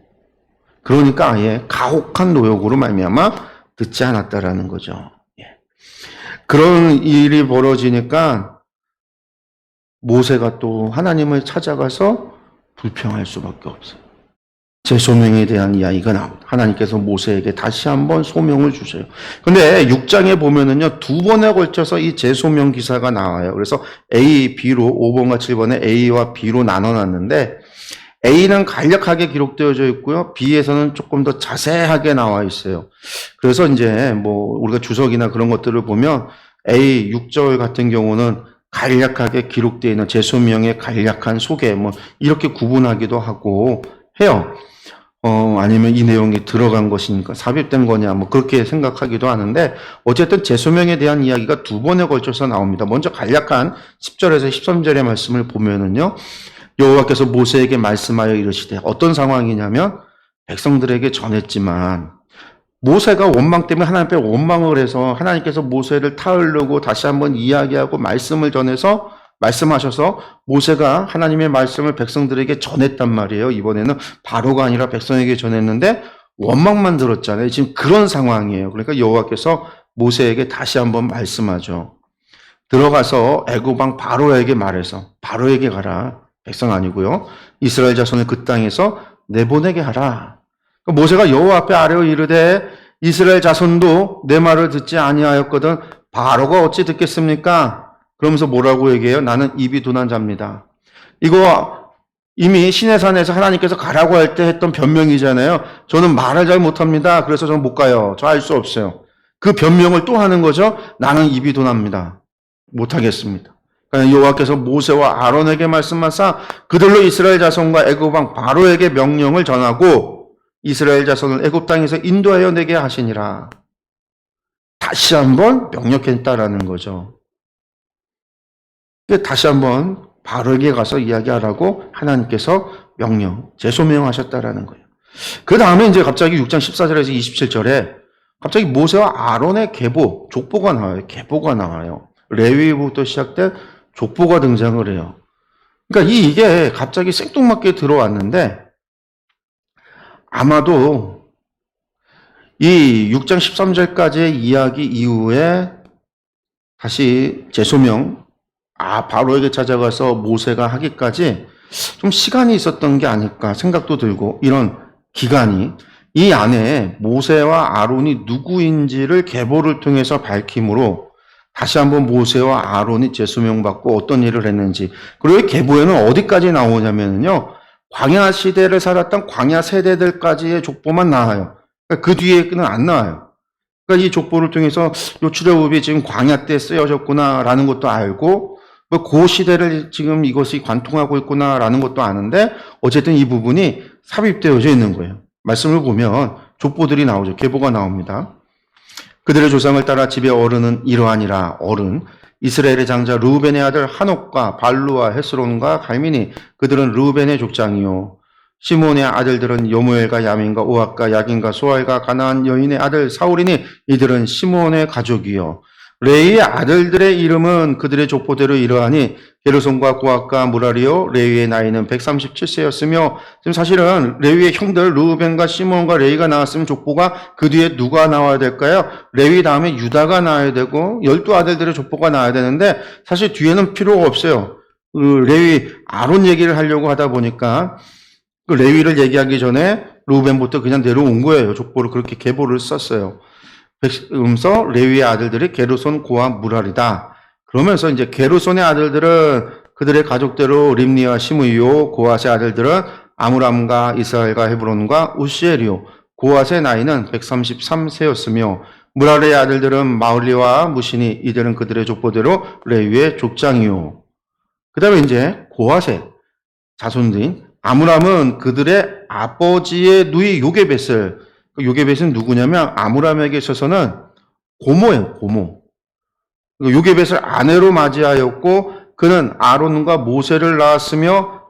그러니까 아예 가혹한 노역으로 말미암아 듣지 않았다라는 거죠. 그런 일이 벌어지니까 모세가 또 하나님을 찾아가서 불평할 수밖에 없어요. 제소명에 대한 이야기가 나옵니다. 하나님께서 모세에게 다시 한번 소명을 주세요. 근데 6장에 보면은요, 두 번에 걸쳐서 이 제소명 기사가 나와요. 그래서 A, B로 5번과 7번에 A와 B로 나눠놨는데 A는 간략하게 기록되어져 있고요. B에서는 조금 더 자세하게 나와 있어요. 그래서 이제 뭐 우리가 주석이나 그런 것들을 보면 A 6절 같은 경우는 간략하게 기록되어 있는 제소명의 간략한 소개 뭐 이렇게 구분하기도 하고 해요. 아니면 이 내용이 들어간 것이니까 삽입된 거냐 뭐 그렇게 생각하기도 하는데 어쨌든 제소명에 대한 이야기가 두 번에 걸쳐서 나옵니다. 먼저 간략한 10절에서 13절의 말씀을 보면은요. 여호와께서 모세에게 말씀하여 이르시되 어떤 상황이냐면 백성들에게 전했지만 모세가 원망 때문에 하나님 앞에 원망을 해서 하나님께서 모세를 타으려고 다시 한번 이야기하고 말씀을 전해서 말씀하셔서 모세가 하나님의 말씀을 백성들에게 전했단 말이에요. 이번에는 바로가 아니라 백성에게 전했는데 원망만 들었잖아요. 지금 그런 상황이에요. 그러니까 여호와께서 모세에게 다시 한번 말씀하죠. 들어가서 애굽 왕 바로에게 말해서 바로에게 가라. 백성 아니고요. 이스라엘 자손을 그 땅에서 내보내게 하라. 모세가 여호와 앞에 아뢰어 이르되 이스라엘 자손도 내 말을 듣지 아니하였거든 바로가 어찌 듣겠습니까? 그러면서 뭐라고 얘기해요? 나는 입이 둔한 자입니다. 이거 이미 시내산에서 하나님께서 가라고 할 때 했던 변명이잖아요. 저는 말을 잘 못합니다. 그래서 저는 못 가요. 저 알 수 없어요. 그 변명을 또 하는 거죠. 나는 입이 둔합니다. 못하겠습니다. 여호와께서 모세와 아론에게 말씀하사 그들로 이스라엘 자손과 애굽 왕 바로에게 명령을 전하고 이스라엘 자손을 애굽 땅에서 인도하여 내게 하시니라. 다시 한번 명령했다라는 거죠. 다시 한번 바로에게 가서 이야기하라고 하나님께서 제소명하셨다라는 거예요. 그 다음에 이제 갑자기 6장 14절에서 27절에 갑자기 모세와 아론의 족보가 나와요. 계보가 나와요. 레위부터 시작된 족보가 등장을 해요. 그러니까 이게 갑자기 생뚱맞게 들어왔는데 아마도 이 6장 13절까지의 이야기 이후에 다시 제소명 바로에게 찾아가서 모세가 하기까지 좀 시간이 있었던 게 아닐까 생각도 들고, 이런 기간이 이 안에 모세와 아론이 누구인지를 계보를 통해서 밝힘으로 다시 한번 모세와 아론이 재소명받고 어떤 일을 했는지, 그리고 이 계보에는 어디까지 나오냐면요, 광야 시대를 살았던 광야 세대들까지의 족보만 나와요. 그러니까 그 뒤에는 안 나와요. 그러니까 이 족보를 통해서 요 출애굽이 지금 광야 때 쓰여졌구나라는 것도 알고, 그 시대를 지금 이것이 관통하고 있구나라는 것도 아는데, 어쨌든 이 부분이 삽입되어져 있는 거예요. 말씀을 보면 족보들이 나오죠. 계보가 나옵니다. 그들의 조상을 따라 집의 어른은 이러하니라. 어른 이스라엘의 장자 르우벤의 아들 한옥과 발루와 헤스론과 갈민이 그들은 르우벤의 족장이요. 시몬의 아들들은 여무엘과 야민과 오악과 야긴과 소알과 가나안 여인의 아들 사울이니 이들은 시몬의 가족이요. 레위의 아들들의 이름은 그들의 족보대로 이러하니 게르손과 고악과 무라리요. 레위의 나이는 137세였으며, 지금 사실은 레위의 형들 르우벤과 시몬과 레위가 나왔으면 족보가 그 뒤에 누가 나와야 될까요? 레위 다음에 유다가 나와야 되고 12아들들의 족보가 나와야 되는데, 사실 뒤에는 필요가 없어요. 레위 아론 얘기를 하려고 하다 보니까 그 레위를 얘기하기 전에 르우벤부터 그냥 내려온 거예요. 족보를 그렇게 계보를 썼어요. 그러면서 레위의 아들들이 게르손, 고아, 무라리다. 그러면서 이제 게르손의 아들들은 그들의 가족대로 림니와 시므이요. 고앗의 아들들은 아므람과 이스라엘과 헤브론과 우시엘이요. 고앗의 나이는 133세였으며 무라리의 아들들은 마을리와 무시니 이들은 그들의 족보대로 레위의 족장이요. 그 다음에 이제 고앗의 자손들인 아므람은 그들의 아버지의 누이 요게벳을, 요게벳은 누구냐면 아므람에게 있어서는 고모예요, 고모. 요게벳을 아내로 맞이하였고 그는 아론과 모세를 낳았으며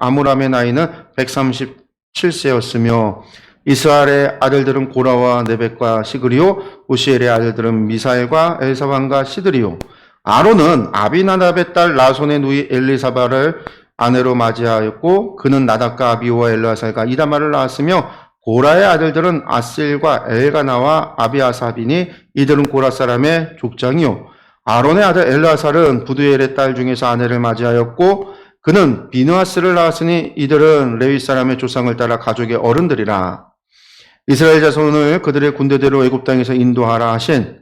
아므람의 나이는 137세였으며 이스라엘의 아들들은 고라와 네벡과 시그리요. 우시엘의 아들들은 미사엘과 엘사반과 시드리요. 아론은 아비나답의 딸 라손의 누이 엘리사바를 아내로 맞이하였고 그는 나답과 아비오와 엘르아살과 이다말을 낳았으며 고라의 아들들은 아셀과 엘가나와 아비아삽이니 이들은 고라 사람의 족장이요. 아론의 아들 엘르아살은 부두엘의 딸 중에서 아내를 맞이하였고 그는 비느하스를 낳았으니 이들은 레위 사람의 조상을 따라 가족의 어른들이라. 이스라엘 자손을 그들의 군대대로 애굽 땅에서 인도하라 하신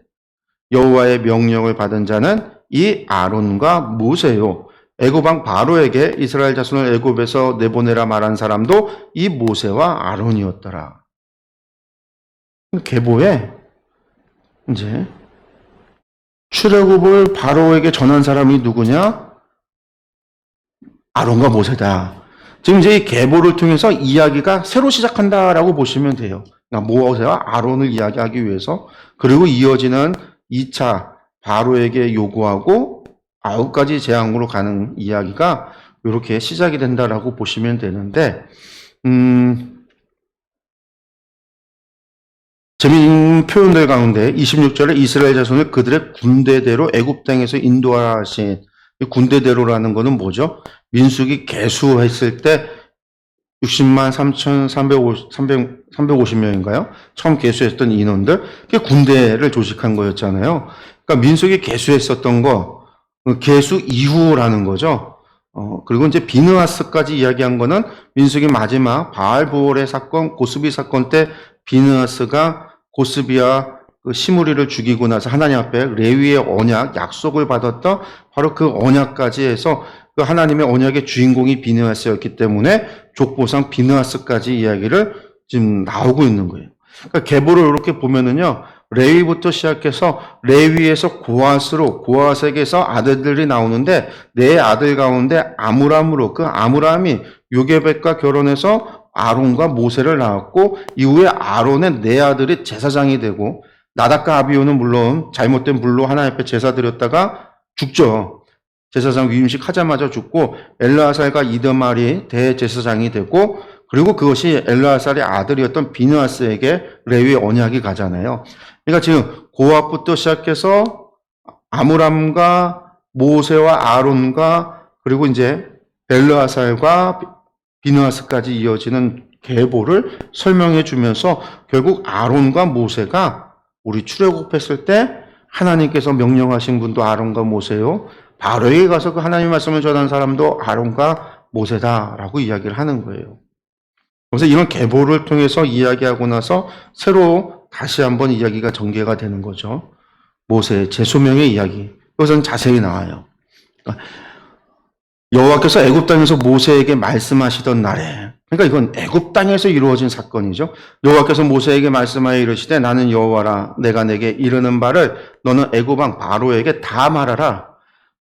여호와의 명령을 받은 자는 이 아론과 모세요. 애굽 왕 바로에게 이스라엘 자손을 애굽에서 내보내라 말한 사람도 이 모세와 아론이었더라. 계보에 이제 출애굽을 바로에게 전한 사람이 누구냐? 아론과 모세다. 지금 이제 이 계보를 통해서 이야기가 새로 시작한다라고 보시면 돼요. 그러니까 모세와 아론을 이야기하기 위해서, 그리고 이어지는 2차 바로에게 요구하고 9가지 재앙으로 가는 이야기가 이렇게 시작이 된다라고 보시면 되는데, 재미있는 표현들 가운데 26절에 이스라엘 자손을 그들의 군대대로 애굽 땅에서 인도하신, 군대대로라는 것은 뭐죠? 민수기 개수했을 때 60만 350명인가요? 처음 개수했던 인원들, 그게 군대를 조직한 거였잖아요. 그러니까 민수기 개수했었던 거, 개수 이후라는 거죠. 그리고 이제 비느하스까지 이야기한 거는 민수기 마지막 바알부올의 사건, 고스비 사건 때 비느하스가 고스비와 그 시므리를 죽이고 나서 하나님 앞에 레위의 언약, 약속을 받았던 바로 그 언약까지 해서 그 하나님의 언약의 주인공이 비느하스였기 때문에 족보상 비느하스까지 이야기를 지금 나오고 있는 거예요. 그러니까 계보를 이렇게 보면은요, 레위부터 시작해서 레위에서 고앗으로, 고앗에게서 아들들이 나오는데 네 아들 가운데 아므람으로, 그 아므람이 요게벳과 결혼해서 아론과 모세를 낳았고 이후에 아론의 네 아들이 제사장이 되고 나답과 아비오는 물론 잘못된 불로 하나님 앞에 제사 드렸다가 죽죠. 제사장 위임식 하자마자 죽고 엘르아살과 이드말이 대제사장이 되고, 그리고 그것이 엘르아살의 아들이었던 비느하스에게 레위의 언약이 가잖아요. 그러니까 지금 고압부터 시작해서 아므람과 모세와 아론과 그리고 이제 엘르아살과 비느하스까지 이어지는 계보를 설명해 주면서 결국 아론과 모세가 우리 출애굽했을 때 하나님께서 명령하신 분도 아론과 모세요. 바로에게 가서 그 하나님의 말씀을 전한 사람도 아론과 모세다라고 이야기를 하는 거예요. 그래서 이런 계보를 통해서 이야기하고 나서 새로 다시 한번 이야기가 전개가 되는 거죠. 모세의 재소명의 이야기. 이것은 자세히 나와요. 그러니까 여호와께서 애굽 땅에서 모세에게 말씀하시던 날에, 그러니까 이건 애굽 땅에서 이루어진 사건이죠. 여호와께서 모세에게 말씀하여 이르시되 나는 여호와라. 내가 내게 이르는 바를 너는 애굽 왕 바로에게 다 말하라.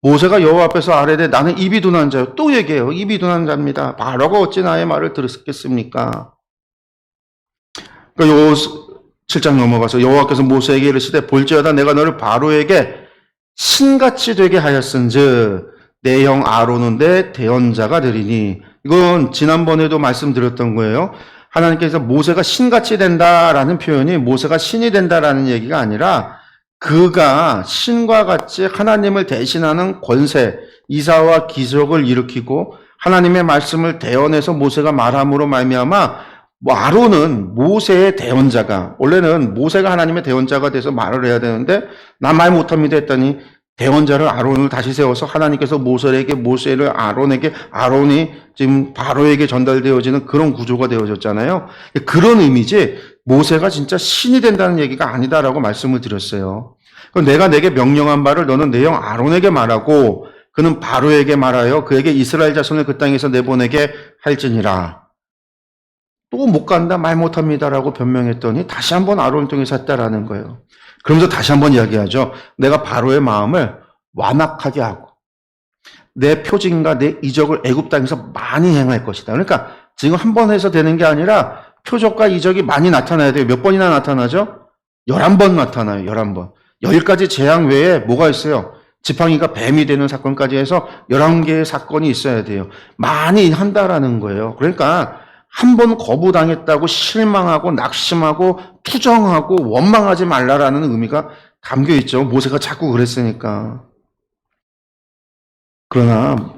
모세가 여호와 앞에서 아뢰되 나는 입이 둔한 자요. 또 얘기해요. 입이 둔한 자입니다. 바로가 어찌 나의 말을 들었겠습니까? 그러니까 요 7장 넘어가서 여호와께서 모세에게 이르시되 볼지어다 내가 너를 바로에게 신같이 되게 하였은즉 내 형 아론은 내 대언자가 되리니. 이건 지난번에도 말씀드렸던 거예요. 하나님께서 모세가 신같이 된다라는 표현이 모세가 신이 된다라는 얘기가 아니라 그가 신과 같이 하나님을 대신하는 권세, 이사와 기적을 일으키고 하나님의 말씀을 대언해서 모세가 말함으로 말미암아 아론은 모세의 대언자가, 원래는 모세가 하나님의 대언자가 돼서 말을 해야 되는데 나 말 못합니다 했더니 대언자를 아론을 다시 세워서 하나님께서 모세를 아론에게, 아론이 지금 바로에게 전달되어지는 그런 구조가 되어졌잖아요. 그런 의미지 모세가 진짜 신이 된다는 얘기가 아니다라고 말씀을 드렸어요. 내가 내게 명령한 바를 너는 내 형 아론에게 말하고 그는 바로에게 말하여 그에게 이스라엘 자손을 그 땅에서 내보내게 할지니라. 또 못 간다, 말 못합니다라고 변명했더니 다시 한번 아론을 통해서 했다라는 거예요. 그러면서 다시 한번 이야기하죠. 내가 바로의 마음을 완악하게 하고 내 표징과 내 이적을 애굽 땅에서 많이 행할 것이다. 그러니까 지금 한 번 해서 되는 게 아니라 표적과 이적이 많이 나타나야 돼요. 몇 번이나 나타나죠? 11번 나타나요. 11번. 10가지 재앙 외에 뭐가 있어요? 지팡이가 뱀이 되는 사건까지 해서 11개의 사건이 있어야 돼요. 많이 한다라는 거예요. 그러니까 한 번 거부당했다고 실망하고 낙심하고 투정하고 원망하지 말라라는 의미가 담겨 있죠. 모세가 자꾸 그랬으니까. 그러나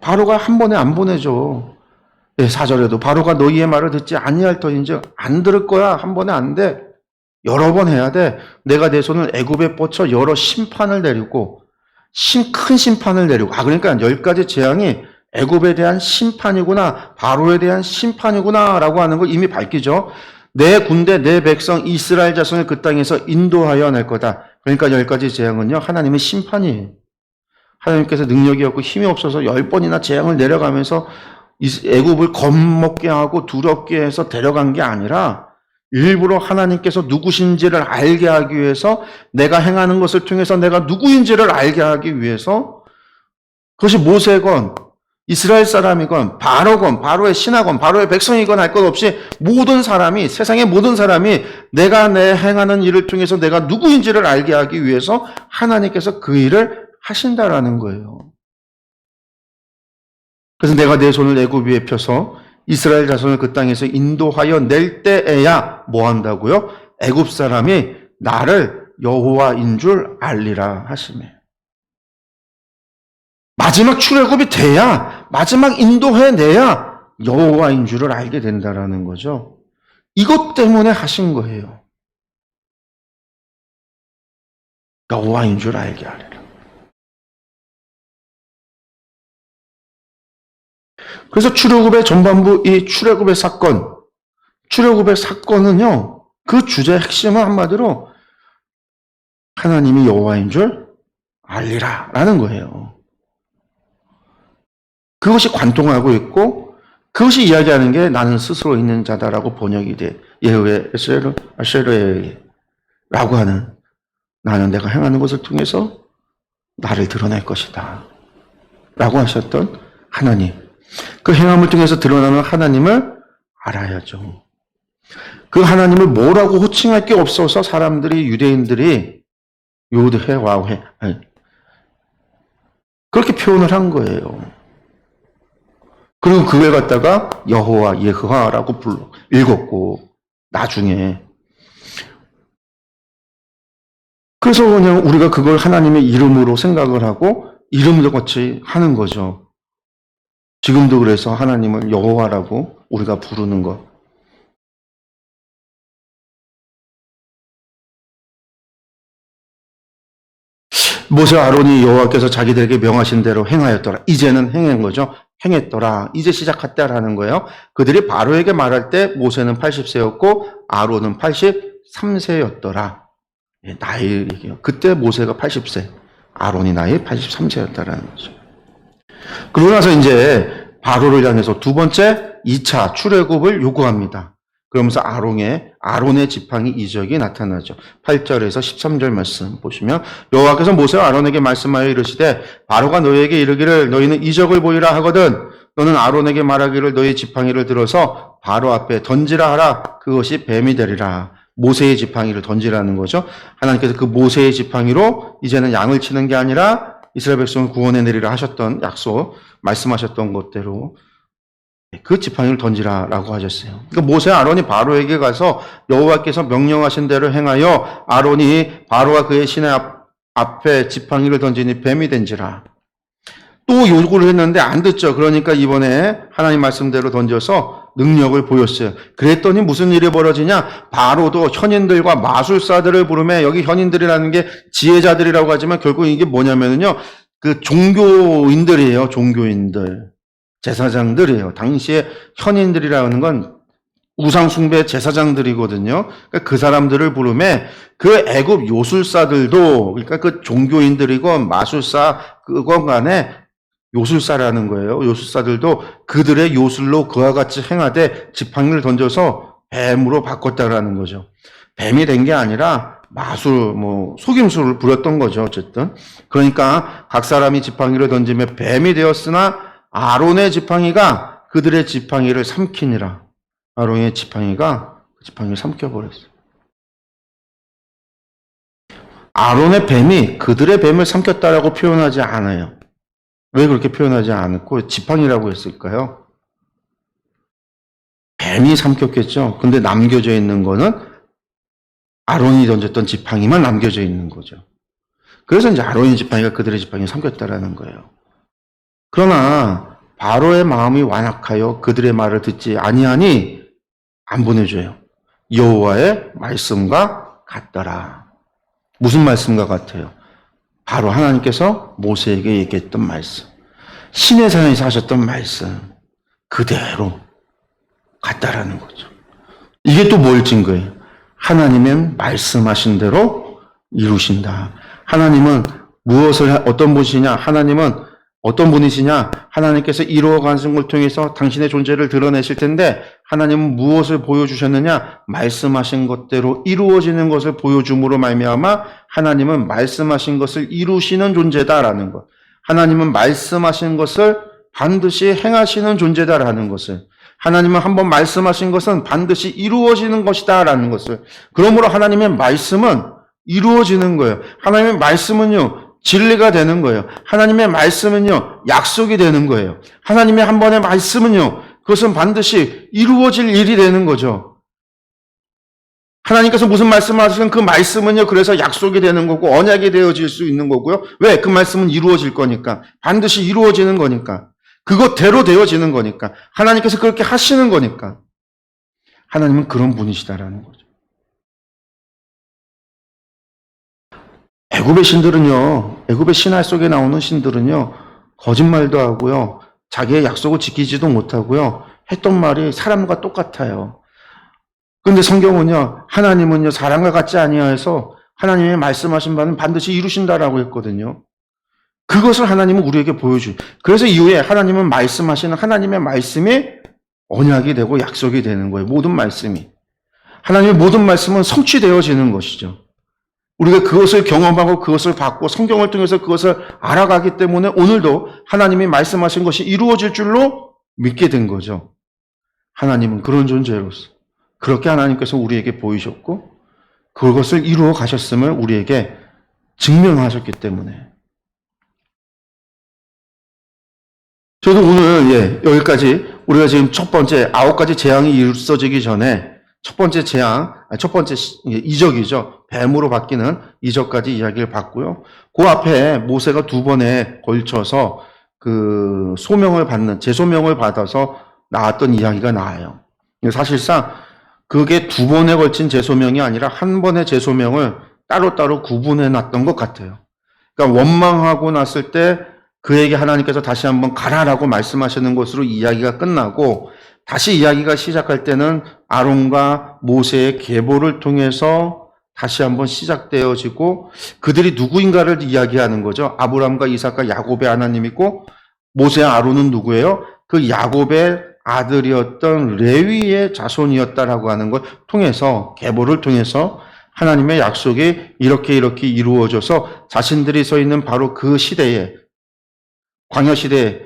바로가 한 번에 안 보내죠. 4절에도 바로가 너희의 말을 듣지 아니할 터인즉 안 들을 거야. 한 번에 안 돼. 여러 번 해야 돼. 내가 내 손을 애굽에 뻗쳐 여러 심판을 내리고 큰 심판을 내리고. 그러니까 10가지 재앙이 애굽에 대한 심판이구나, 바로에 대한 심판이구나라고 하는 걸 이미 밝히죠. 내 군대, 내 백성 이스라엘 자손을 그 땅에서 인도하여 낼 거다. 그러니까 10가지 재앙은요, 하나님의 심판이에요. 하나님께서 능력이 없고 힘이 없어서 10번이나 재앙을 내려가면서 애굽을 겁먹게 하고 두렵게 해서 데려간 게 아니라 일부러 하나님께서 누구신지를 알게 하기 위해서, 내가 행하는 것을 통해서 내가 누구인지를 알게 하기 위해서, 그것이 모세건 이스라엘 사람이건 바로건 바로의 신하건 바로의 백성이건 할 것 없이 모든 사람이, 세상의 모든 사람이 내가 내 행하는 일을 통해서 내가 누구인지를 알게 하기 위해서 하나님께서 그 일을 하신다라는 거예요. 그래서 내가 내 손을 애굽 위에 펴서 이스라엘 자손을 그 땅에서 인도하여 낼 때에야 뭐 한다고요? 애굽 사람이 나를 여호와인 줄 알리라 하시네. 마지막 출애굽이 돼야, 마지막 인도해내야 여호와인 줄을 알게 된다라는 거죠. 이것 때문에 하신 거예요. 여호와인 줄 알게 하리라. 그래서 출애굽의 전반부, 이 출애굽의 사건은요, 그 주제의 핵심은 한마디로 하나님이 여호와인 줄 알리라라는 거예요. 그것이 관통하고 있고 그것이 이야기하는 게 나는 스스로 있는 자다라고 번역이 돼. 예후의 아쉐르라고 하는, 나는 내가 행하는 것을 통해서 나를 드러낼 것이다 라고 하셨던 하나님, 그 행함을 통해서 드러나는 하나님을 알아야죠. 그 하나님을 뭐라고 호칭할 게 없어서 사람들이, 유대인들이 요드해 와우해 그렇게 표현을 한 거예요. 그리고 그걸 갖다가 여호와, 예흐와라고 읽었고, 나중에. 그래서 그냥 우리가 그걸 하나님의 이름으로 생각을 하고, 이름도 같이 하는 거죠. 지금도 그래서 하나님을 여호와라고 우리가 부르는 것. 모세와 아론이 여호와께서 자기들에게 명하신 대로 행하였더라. 이제는 행한 거죠. 행했더라. 이제 시작했다라는 거예요. 그들이 바로에게 말할 때 모세는 80세였고 아론은 83세였더라. 나이 얘기예요. 그때 모세가 80세, 아론이 나이 83세였다라는 거죠. 그러고 나서 이제 바로를 향해서 두 번째 2차 출애굽을 요구합니다. 그러면서 아론의 지팡이 이적이 나타나죠. 8절에서 13절 말씀 보시면 여호와께서 모세와 아론에게 말씀하여 이르시되 바로가 너희에게 이르기를 너희는 이적을 보이라 하거든 너는 아론에게 말하기를 너희 지팡이를 들어서 바로 앞에 던지라 하라. 그것이 뱀이 되리라. 모세의 지팡이를 던지라는 거죠. 하나님께서 그 모세의 지팡이로 이제는 양을 치는 게 아니라 이스라엘 백성을 구원해내리라 하셨던 약속, 말씀하셨던 것대로 그 지팡이를 던지라라고 하셨어요. 그러니까 모세 아론이 바로에게 가서 여호와께서 명령하신 대로 행하여 아론이 바로와 그의 신의 앞에 지팡이를 던지니 뱀이 된지라. 또 요구를 했는데 안 듣죠. 그러니까 이번에 하나님 말씀대로 던져서 능력을 보였어요. 그랬더니 무슨 일이 벌어지냐? 바로도 현인들과 마술사들을 부르며 여기 현인들이라는 게 지혜자들이라고 하지만 결국 이게 뭐냐면요. 그 종교인들이에요. 종교인들. 제사장들이에요. 당시에 현인들이라는 건 우상숭배 제사장들이거든요. 그러니까 그 사람들을 부르며 그 애굽 요술사들도 그러니까 그 종교인들이건 마술사 그건 간에 요술사라는 거예요. 요술사들도 그들의 요술로 그와 같이 행하되 지팡이를 던져서 뱀으로 바꿨다라는 거죠. 뱀이 된 게 아니라 마술, 속임수를 부렸던 거죠. 어쨌든. 그러니까 각 사람이 지팡이를 던지며 뱀이 되었으나 아론의 지팡이가 그들의 지팡이를 삼키니라. 아론의 지팡이가 그 지팡이를 삼켜버렸어요. 아론의 뱀이 그들의 뱀을 삼켰다라고 표현하지 않아요. 왜 그렇게 표현하지 않았고 지팡이라고 했을까요? 뱀이 삼켰겠죠. 근데 남겨져 있는 거는 아론이 던졌던 지팡이만 남겨져 있는 거죠. 그래서 이제 아론의 지팡이가 그들의 지팡이를 삼켰다라는 거예요. 그러나 바로의 마음이 완악하여 그들의 말을 듣지 아니하니 안 보내줘요. 여호와의 말씀과 같더라. 무슨 말씀과 같아요? 바로 하나님께서 모세에게 얘기했던 말씀, 시내산에서 하셨던 말씀 그대로 같다라는 거죠. 이게 또 뭘 증거해요? 하나님은 말씀하신 대로 이루신다. 하나님은 어떤 분이시냐? 하나님은 어떤 분이시냐? 하나님께서 이루어가신 걸 통해서 당신의 존재를 드러내실 텐데 하나님은 무엇을 보여주셨느냐? 말씀하신 것대로 이루어지는 것을 보여줌으로 말미암아 하나님은 말씀하신 것을 이루시는 존재다라는 것. 하나님은 말씀하신 것을 반드시 행하시는 존재다라는 것을. 하나님은 한번 말씀하신 것은 반드시 이루어지는 것이다라는 것을. 그러므로 하나님의 말씀은 이루어지는 거예요. 하나님의 말씀은요. 진리가 되는 거예요. 하나님의 말씀은요, 약속이 되는 거예요. 하나님의 한 번의 말씀은요, 그것은 반드시 이루어질 일이 되는 거죠. 하나님께서 무슨 말씀을 하시면 그 말씀은요, 그래서 약속이 되는 거고, 언약이 되어질 수 있는 거고요. 왜? 그 말씀은 이루어질 거니까. 반드시 이루어지는 거니까. 그것대로 되어지는 거니까. 하나님께서 그렇게 하시는 거니까. 하나님은 그런 분이시다라는 거죠. 애굽의 신들은요, 애굽의 신화 속에 나오는 신들은요, 거짓말도 하고요, 자기의 약속을 지키지도 못하고요, 했던 말이 사람과 똑같아요. 그런데 성경은요, 하나님은요, 사람과 같지 아니하여서 하나님의 말씀하신 바는 반드시 이루신다라고 했거든요. 그것을 하나님은 우리에게 보여줘요. 그래서 이후에 하나님은 말씀하시는 하나님의 말씀이 언약이 되고 약속이 되는 거예요. 모든 말씀이. 하나님의 모든 말씀은 성취되어지는 것이죠. 우리가 그것을 경험하고 그것을 받고 성경을 통해서 그것을 알아가기 때문에 오늘도 하나님이 말씀하신 것이 이루어질 줄로 믿게 된 거죠. 하나님은 그런 존재로서 그렇게 하나님께서 우리에게 보이셨고 그것을 이루어 가셨음을 우리에게 증명하셨기 때문에 저도 오늘 여기까지 우리가 지금 첫 번째 9가지 재앙이 이루어지기 전에 첫 번째 이적이죠. 뱀으로 바뀌는 이적까지 이야기를 봤고요. 그 앞에 모세가 2번에 걸쳐서 그 재소명을 받아서 나왔던 이야기가 나와요. 사실상 그게 2번에 걸친 재소명이 아니라 한 번의 재소명을 따로따로 구분해 놨던 것 같아요. 그러니까 원망하고 났을 때 그에게 하나님께서 다시 한번 가라라고 말씀하시는 것으로 이야기가 끝나고 다시 이야기가 시작할 때는 아론과 모세의 계보를 통해서 다시 한번 시작되어지고 그들이 누구인가를 이야기하는 거죠. 아브라함과 이삭과 야곱의 하나님이고 모세와 아론은 누구예요? 그 야곱의 아들이었던 레위의 자손이었다라고 하는 걸 통해서 계보를 통해서 하나님의 약속이 이렇게 이루어져서 자신들이 서 있는 바로 그 시대에 광야 시대에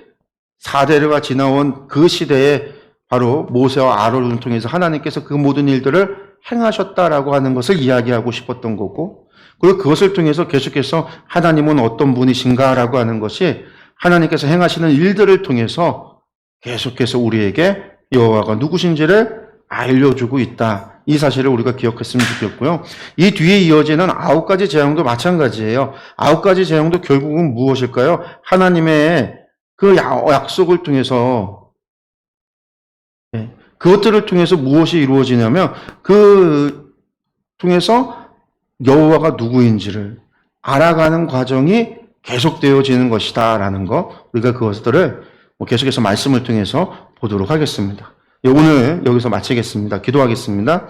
4대가 지나온 그 시대에 바로 모세와 아론을 통해서 하나님께서 그 모든 일들을 행하셨다라고 하는 것을 이야기하고 싶었던 거고 그리고 그것을 통해서 계속해서 하나님은 어떤 분이신가라고 하는 것이 하나님께서 행하시는 일들을 통해서 계속해서 우리에게 여호와가 누구신지를 알려주고 있다. 이 사실을 우리가 기억했으면 좋겠고요. 이 뒤에 이어지는 9가지 재앙도 마찬가지예요. 9가지 재앙도 결국은 무엇일까요? 하나님의 그 약속을 통해서 그것들을 통해서 무엇이 이루어지냐면 그 통해서 여호와가 누구인지를 알아가는 과정이 계속되어지는 것이다라는 거 우리가 그것들을 계속해서 말씀을 통해서 보도록 하겠습니다. 오늘 여기서 마치겠습니다. 기도하겠습니다.